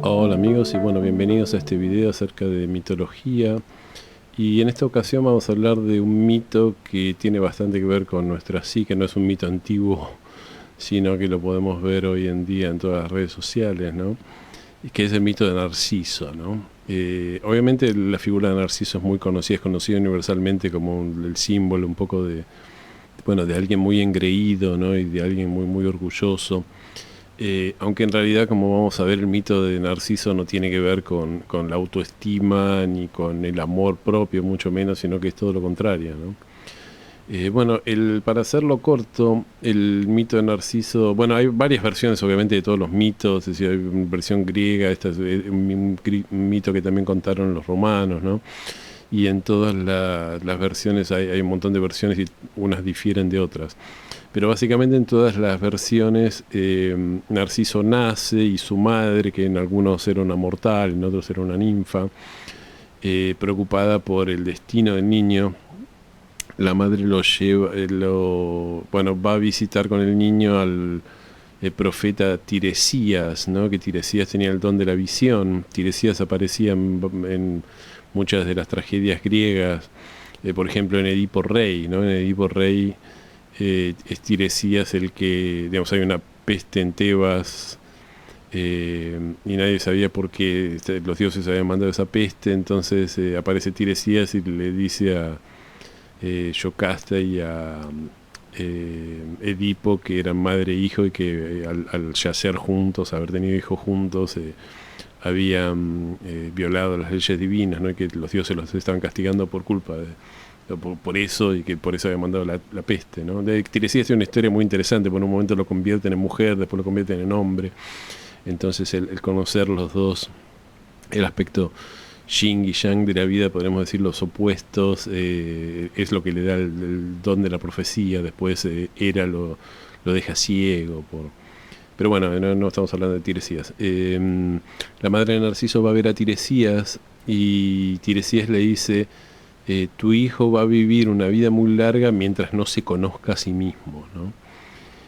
Hola amigos y bueno, bienvenidos a este video acerca de mitología y en esta ocasión vamos a hablar de un mito que tiene bastante que ver con nuestra psique, no es un mito antiguo, sino que lo podemos ver hoy en día en todas las redes sociales, ¿no? Y que es el mito de Narciso, ¿no? Obviamente la figura de Narciso es muy conocida, es conocida universalmente como el símbolo un poco de, bueno, de alguien muy engreído, ¿no? Y de alguien muy, muy orgulloso. Aunque en realidad, como vamos a ver, el mito de Narciso no tiene que ver con la autoestima ni con el amor propio, mucho menos, sino que es todo lo contrario, ¿no? Bueno, para hacerlo corto, el mito de Narciso, bueno, hay varias versiones obviamente de todos los mitos, es decir, hay una versión griega, esta es un mito que también contaron los romanos, ¿no? Y en todas las versiones hay un montón de versiones y unas difieren de otras. Pero básicamente en todas las versiones Narciso nace y su madre, que en algunos era una mortal, en otros era una ninfa, preocupada por el destino del niño, la madre lo lleva, bueno, va a visitar con el niño al profeta Tiresias, ¿no? Que Tiresias tenía el don de la visión. Tiresias aparecía en muchas de las tragedias griegas, por ejemplo en Edipo Rey, ¿no? En Edipo Rey es Tiresias el que, digamos, hay una peste en Tebas y nadie sabía por qué los dioses habían mandado esa peste, entonces aparece Tiresias y le dice a Yocasta y a Edipo que eran madre e hijo y que al yacer juntos, haber tenido hijos juntos, habían violado las leyes divinas, ¿no? Y que los dioses los estaban castigando por culpa de, por eso, y que por eso había mandado la peste, ¿no? De Tiresias tiene una historia muy interesante, por un momento lo convierten en mujer, después lo convierten en hombre, entonces el conocer los dos, el aspecto yin y yang de la vida, podríamos decir los opuestos, es lo que le da el don de la profecía. Después Hera lo deja ciego pero bueno, no estamos hablando de Tiresias. La madre de Narciso va a ver a Tiresias y Tiresias le dice, tu hijo va a vivir una vida muy larga mientras no se conozca a sí mismo, ¿no?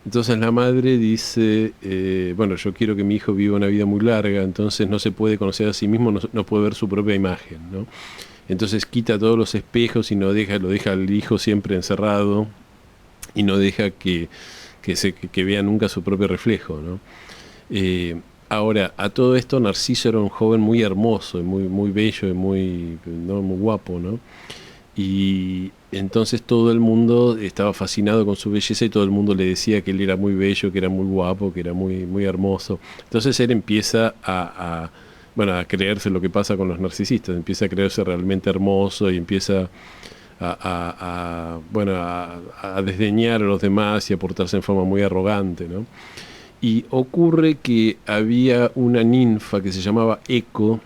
Entonces la madre dice, bueno, yo quiero que mi hijo viva una vida muy larga, entonces no se puede conocer a sí mismo, no puede ver su propia imagen, ¿no? Entonces quita todos los espejos y lo deja al hijo siempre encerrado y no deja que vea nunca su propio reflejo, ¿no? Ahora, a todo esto Narciso era un joven muy hermoso, y muy, muy bello y muy, ¿no? Muy guapo, ¿no? Y entonces todo el mundo estaba fascinado con su belleza y todo el mundo le decía que él era muy bello, que era muy guapo, que era muy, muy hermoso. Entonces él empieza bueno, a creerse lo que pasa con los narcisistas, empieza a creerse realmente hermoso y empieza bueno, a desdeñar a los demás y a portarse en forma muy arrogante, ¿no? Y ocurre que había una ninfa que se llamaba Eco,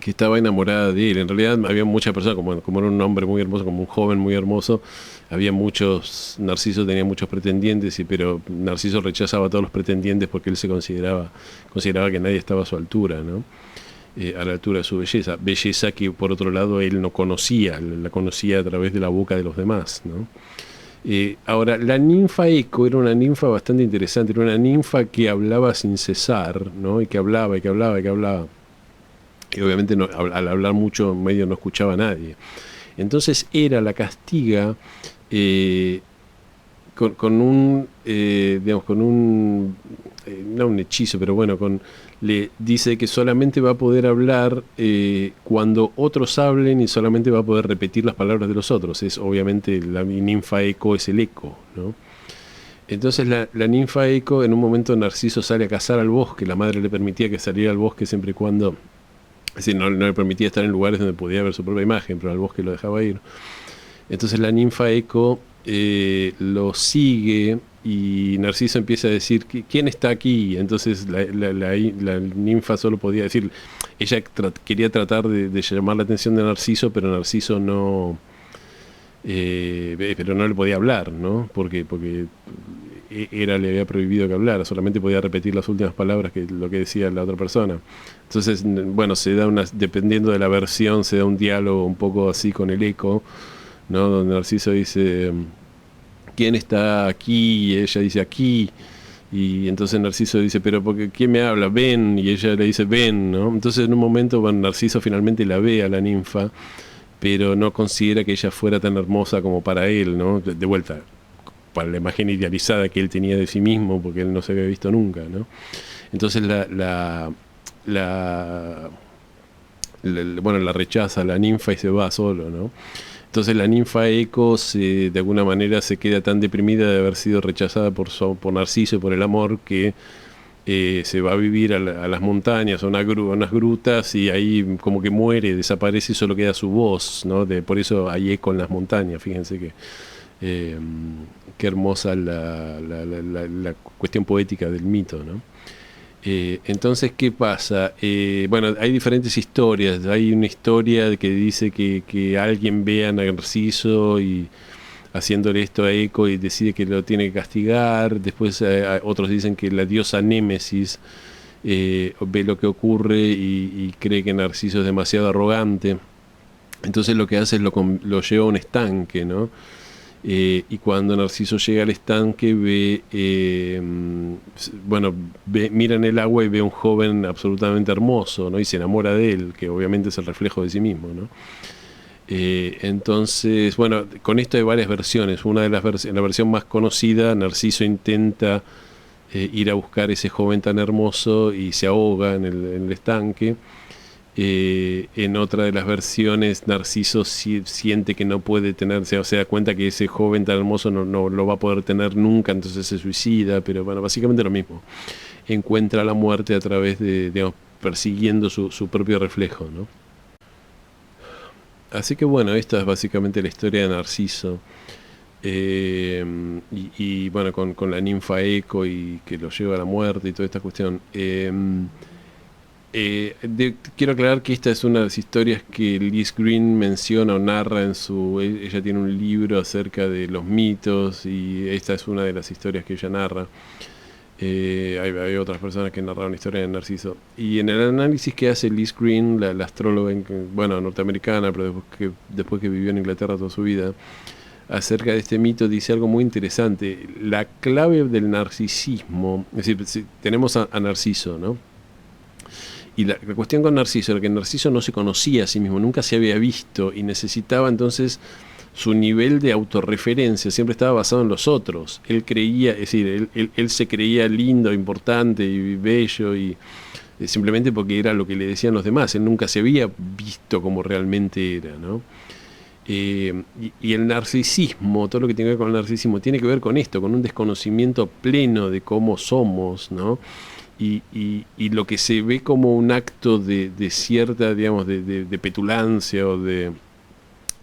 que estaba enamorada de él. En realidad había muchas personas, como era un hombre muy hermoso, como un joven muy hermoso, había muchos, Narciso tenía muchos pretendientes, pero Narciso rechazaba a todos los pretendientes porque él consideraba que nadie estaba a su altura, ¿no? A la altura de su belleza. Belleza que por otro lado él no conocía, la conocía a través de la boca de los demás, ¿no? Ahora, la ninfa Eco era una ninfa bastante interesante, era una ninfa que hablaba sin cesar, ¿no? Y que hablaba, y que hablaba, y que hablaba. Y obviamente al hablar mucho medio no escuchaba a nadie. Entonces Hera la castiga eh, con un, digamos, con un, no un hechizo, pero bueno, le dice que solamente va a poder hablar cuando otros hablen y solamente va a poder repetir las palabras de los otros. Es obviamente la ninfa Eco es el eco, ¿no? Entonces la ninfa Eco, en un momento Narciso sale a cazar al bosque, la madre le permitía que saliera al bosque siempre y cuando, es decir, no le permitía estar en lugares donde podía ver su propia imagen, pero al bosque lo dejaba ir. Entonces la ninfa Eco lo sigue y Narciso empieza a decir, ¿quién está aquí? Entonces la ninfa solo podía decir, ella quería tratar de llamar la atención de Narciso, pero Narciso no, pero no le podía hablar, ¿no? Porque Hera le había prohibido que hablara, solamente podía repetir las últimas palabras que lo que decía la otra persona. Entonces, bueno, dependiendo de la versión, se da un diálogo un poco así con el eco, ¿no? Donde Narciso dice, ¿quién está aquí? Y ella dice, aquí. Y entonces Narciso dice, pero porque ¿quién me habla? Ven, y ella le dice, ven, ¿no? Entonces en un momento, bueno, Narciso finalmente la ve a la ninfa, pero no considera que ella fuera tan hermosa como para él, ¿no? De vuelta, para la imagen idealizada que él tenía de sí mismo, porque él no se había visto nunca, ¿no? Entonces la bueno, la rechaza la ninfa y se va solo, ¿no? Entonces la ninfa Eco de alguna manera se queda tan deprimida de haber sido rechazada por Narciso y por el amor que se va a vivir a las montañas, a unas grutas, y ahí como que muere, desaparece y solo queda su voz, ¿no? Por eso hay eco en las montañas, fíjense que qué hermosa la cuestión poética del mito, ¿no? Entonces, ¿qué pasa? Bueno, hay diferentes historias. Hay una historia que dice que alguien ve a Narciso y haciéndole esto a Eco y decide que lo tiene que castigar. Después otros dicen que la diosa Némesis ve lo que ocurre y cree que Narciso es demasiado arrogante. Entonces lo que hace es lo lleva a un estanque, ¿no? Y cuando Narciso llega al estanque mira en el agua y ve a un joven absolutamente hermoso, ¿no? Y se enamora de él, que obviamente es el reflejo de sí mismo, ¿no? Entonces, bueno, con esto hay varias versiones. Una de en la versión más conocida, Narciso intenta ir a buscar ese joven tan hermoso y se ahoga en el estanque. En otra de las versiones, Narciso siente que no puede tenerse, o sea, se da cuenta que ese joven tan hermoso no lo va a poder tener nunca, entonces se suicida, pero bueno, básicamente lo mismo. Encuentra la muerte a través digamos, persiguiendo su propio reflejo, ¿no? Así que bueno, esta es básicamente la historia de Narciso. Bueno, con la ninfa Eco y que lo lleva a la muerte y toda esta cuestión. Quiero aclarar que esta es una de las historias que Liz Green menciona o narra ella tiene un libro acerca de los mitos y esta es una de las historias que ella narra. Hay otras personas que narraron historias de Narciso. Y en el análisis que hace Liz Green, la astróloga norteamericana, pero después que vivió en Inglaterra toda su vida, acerca de este mito, dice algo muy interesante. La clave del narcisismo, es decir, tenemos a Narciso, ¿no? Y la cuestión con Narciso era que Narciso no se conocía a sí mismo, nunca se había visto y necesitaba entonces su nivel de autorreferencia, siempre estaba basado en los otros. Él creía, es decir, él se creía lindo, importante y bello y simplemente porque era lo que le decían los demás, él nunca se había visto como realmente era, ¿no? Y el narcisismo, todo lo que tiene que ver con el narcisismo, tiene que ver con esto, con un desconocimiento pleno de cómo somos, ¿no? Y lo que se ve como un acto de cierta, digamos, de petulancia o de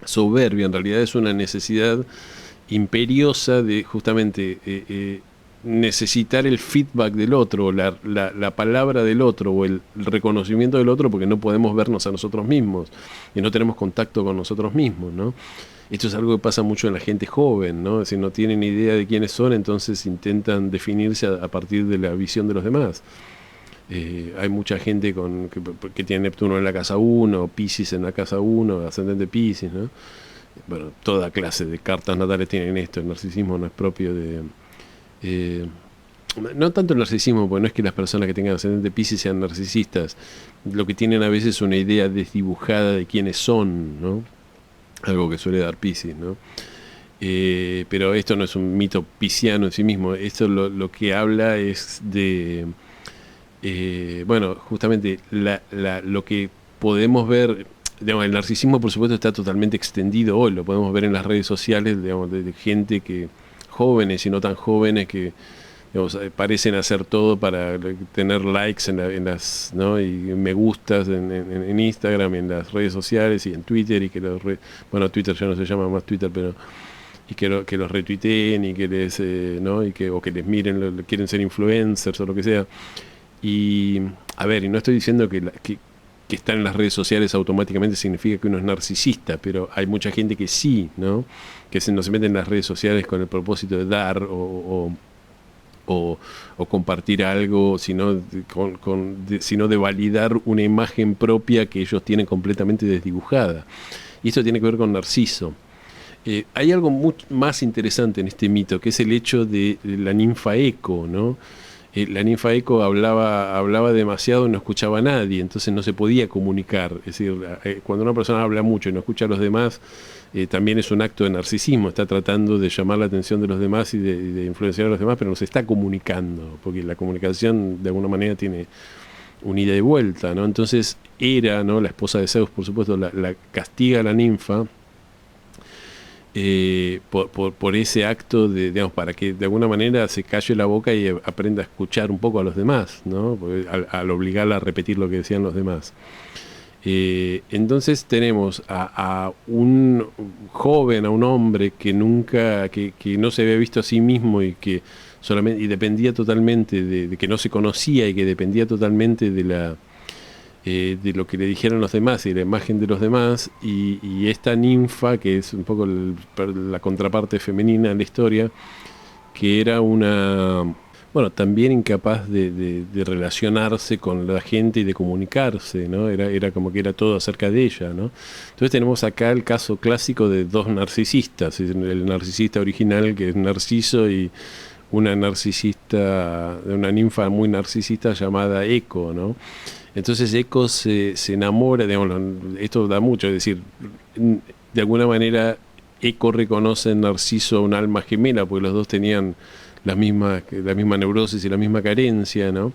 soberbia, en realidad es una necesidad imperiosa de justamente necesitar el feedback del otro, la palabra del otro o el reconocimiento del otro, porque no podemos vernos a nosotros mismos y no tenemos contacto con nosotros mismos, ¿no? Esto es algo que pasa mucho en la gente joven, ¿no? Es decir, no tienen idea de quiénes son, entonces intentan definirse a partir de la visión de los demás. Hay mucha gente que tiene Neptuno en la casa 1, Piscis en la casa 1, ascendente Piscis, ¿no? Bueno, toda clase de cartas natales tienen esto. El narcisismo no es propio de... no tanto el narcisismo, porque no es que las personas que tengan ascendente Piscis sean narcisistas. Lo que tienen a veces es una idea desdibujada de quiénes son, ¿no? Algo que suele dar Piscis, ¿no? Pero esto no es un mito pisciano en sí mismo. Esto lo que habla es de... bueno, justamente lo que podemos ver, digamos, el narcisismo por supuesto está totalmente extendido hoy, lo podemos ver en las redes sociales, digamos, de gente jóvenes y no tan jóvenes que, digamos, parecen hacer todo para tener likes en las, ¿no? Y me gustas en Instagram, en las redes sociales y en Twitter, y que bueno, Twitter ya no se llama más Twitter, pero y que los retuiteen y que les ¿no? o que les miren, quieren ser influencers o lo que sea. Y a ver, y no estoy diciendo que estar en las redes sociales automáticamente significa que uno es narcisista, pero hay mucha gente que sí, ¿no? Que no se mete en las redes sociales con el propósito de dar o compartir algo, sino de validar una imagen propia que ellos tienen completamente desdibujada. Y esto tiene que ver con Narciso. Hay algo mucho más interesante en este mito, que es el hecho de la ninfa Eco, ¿no? la ninfa Eco hablaba demasiado y no escuchaba a nadie, entonces no se podía comunicar. Es decir, cuando una persona habla mucho y no escucha a los demás, también es un acto de narcisismo, está tratando de llamar la atención de los demás y de influenciar a los demás, pero no se está comunicando, porque la comunicación de alguna manera tiene un ida y vuelta, ¿no? Entonces Hera, ¿no?, la esposa de Zeus, por supuesto, la castiga a la ninfa por ese acto de, digamos, para que de alguna manera se calle la boca y aprenda a escuchar un poco a los demás, ¿no? Porque al obligarla a repetir lo que decían los demás. Entonces tenemos a un joven, a un hombre que nunca, que no se había visto a sí mismo y que solamente y dependía totalmente de que no se conocía y que dependía totalmente de lo que le dijeron los demás y de la imagen de los demás, y esta ninfa, que es un poco la contraparte femenina de la historia, que era una, bueno, también incapaz de relacionarse con la gente y de comunicarse, ¿no? Era como que era todo acerca de ella, ¿no? Entonces tenemos acá el caso clásico de dos narcisistas, el narcisista original, que es Narciso, y una narcisista, una ninfa muy narcisista llamada Eco, ¿no? Entonces Eco se enamora, digamos, esto da mucho, es decir, de alguna manera Eco reconoce en Narciso un alma gemela, porque los dos tenían la misma neurosis y la misma carencia, ¿no?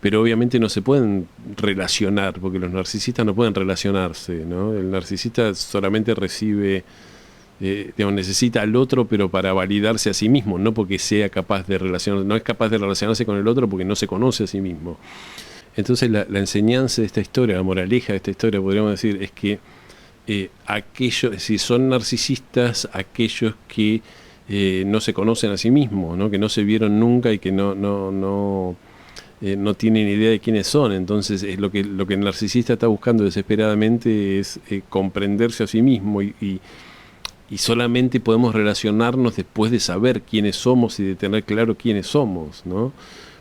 Pero obviamente no se pueden relacionar, porque los narcisistas no pueden relacionarse, ¿no? El narcisista solamente recibe, digamos, necesita al otro, pero para validarse a sí mismo, no porque sea capaz de relacionarse, no es capaz de relacionarse con el otro porque no se conoce a sí mismo. Entonces la enseñanza de esta historia, la moraleja de esta historia, podríamos decir, es que aquellos, si son narcisistas, aquellos que no se conocen a sí mismos, ¿no?, que no se vieron nunca y que no tienen idea de quiénes son. Entonces lo que el narcisista está buscando desesperadamente es comprenderse a sí mismo, y solamente podemos relacionarnos después de saber quiénes somos y de tener claro quiénes somos, ¿no?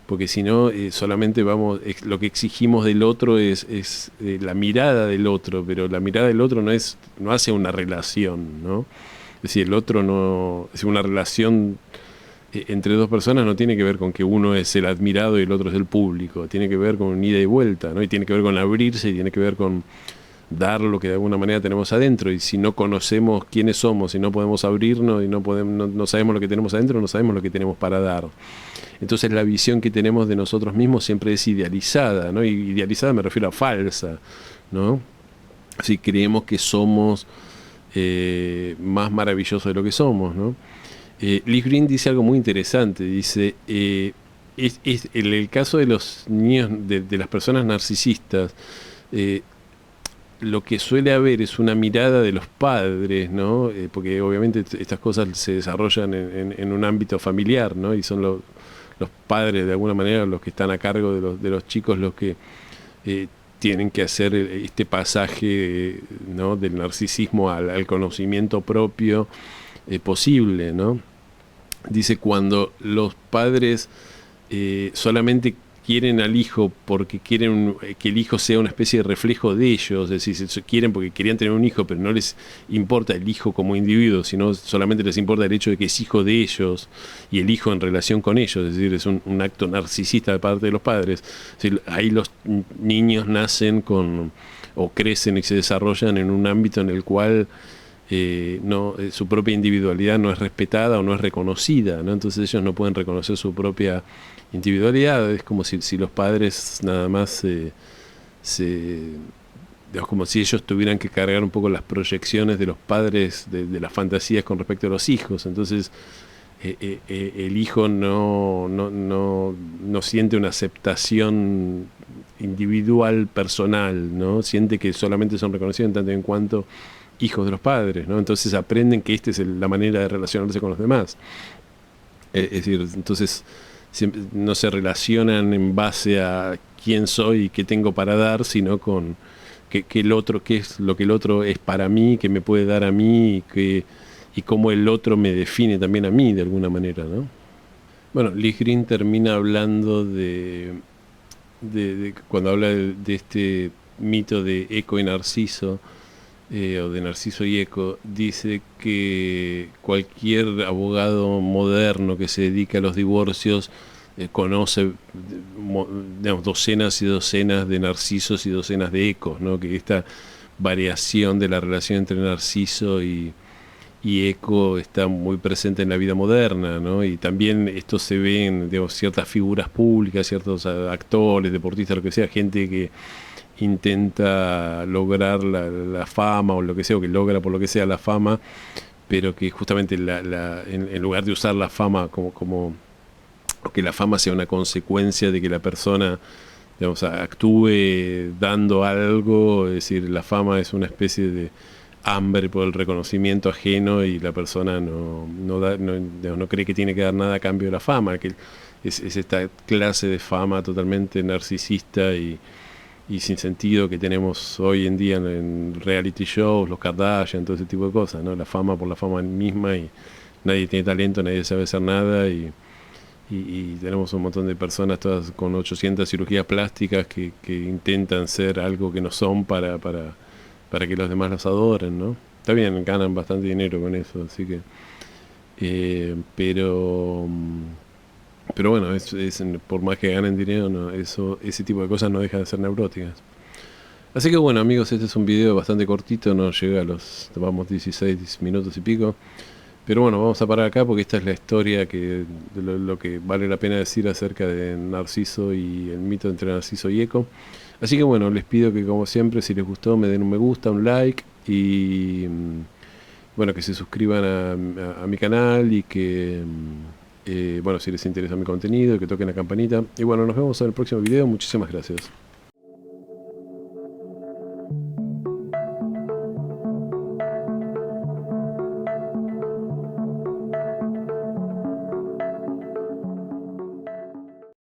Porque si no, solamente lo que exigimos del otro es la mirada del otro, pero la mirada del otro no hace una relación, ¿no? Es decir, el otro no, es una relación entre dos personas, no tiene que ver con que uno es el admirado y el otro es el público, tiene que ver con un ida y vuelta, ¿no? Y tiene que ver con abrirse, y tiene que ver con dar lo que de alguna manera tenemos adentro, y si no conocemos quiénes somos, si no podemos abrirnos y no sabemos lo que tenemos adentro, no sabemos lo que tenemos para dar. Entonces la visión que tenemos de nosotros mismos siempre es idealizada, ¿no? Y idealizada me refiero a falsa, ¿no? Si creemos que somos más maravillosos de lo que somos, ¿no? Lee Green dice algo muy interesante, dice, en el caso de los niños, de las personas narcisistas, lo que suele haber es una mirada de los padres, ¿no? Porque obviamente estas cosas se desarrollan en un ámbito familiar, ¿no? Y son los padres de alguna manera los que están a cargo de los chicos, los que tienen que hacer este pasaje, ¿no?, del narcisismo al conocimiento propio posible, ¿no? Dice, cuando los padres solamente quieren al hijo porque quieren que el hijo sea una especie de reflejo de ellos, es decir, quieren porque querían tener un hijo, pero no les importa el hijo como individuo, sino solamente les importa el hecho de que es hijo de ellos y el hijo en relación con ellos, es decir, es un acto narcisista de parte de los padres. Es decir, ahí los niños nacen o crecen y se desarrollan en un ámbito en el cual su propia individualidad no es respetada o no es reconocida, ¿no? Entonces ellos no pueden reconocer su propia individualidad. Es como si los padres nada más digamos, como si ellos tuvieran que cargar un poco las proyecciones de los padres, de las fantasías con respecto a los hijos. Entonces el hijo no siente una aceptación individual, personal, ¿no? Siente que solamente son reconocidos en tanto y en cuanto hijos de los padres, ¿no? Entonces aprenden que esta es la manera de relacionarse con los demás. Es decir, entonces no se relacionan en base a quién soy y qué tengo para dar, sino con qué es lo que el otro es para mí, qué me puede dar a mí, y cómo el otro me define también a mí de alguna manera, ¿no? Bueno, Lee Green termina hablando de cuando habla de este mito de Eco y Narciso, o de Narciso y Eco, dice que cualquier abogado moderno que se dedique a los divorcios conoce, digamos, docenas y docenas de narcisos y docenas de ecos, ¿no? Que esta variación de la relación entre narciso y eco está muy presente en la vida moderna, ¿no? Y también esto se ve en, digamos, ciertas figuras públicas, ciertos actores, deportistas, lo que sea, gente que intenta lograr la fama o lo que sea, o que logra por lo que sea la fama, pero que justamente en lugar de usar la fama como o que la fama sea una consecuencia de que la persona, digamos, actúe dando algo, es decir, la fama es una especie de hambre por el reconocimiento ajeno y la persona no cree que tiene que dar nada a cambio de la fama, que es esta clase de fama totalmente narcisista y sin sentido que tenemos hoy en día en reality shows, los Kardashian, todo ese tipo de cosas, ¿no? La fama por la fama misma y nadie tiene talento, nadie sabe hacer nada y tenemos un montón de personas todas con 800 cirugías plásticas que intentan ser algo que no son para que los demás los adoren, ¿no? Está bien, ganan bastante dinero con eso, así que... pero bueno, por más que ganen dinero, no, ese tipo de cosas no deja de ser neuróticas. Así que bueno, amigos, este es un video bastante cortito, no llega a los, vamos, 16 minutos y pico. Pero bueno, vamos a parar acá porque esta es la historia de lo que vale la pena decir acerca de Narciso y el mito entre Narciso y Eco. Así que bueno, les pido que como siempre, si les gustó, me den un me gusta, un like y bueno, que se suscriban a mi canal y que bueno, si les interesa mi contenido, que toquen la campanita. Y bueno, nos vemos en el próximo video. Muchísimas gracias.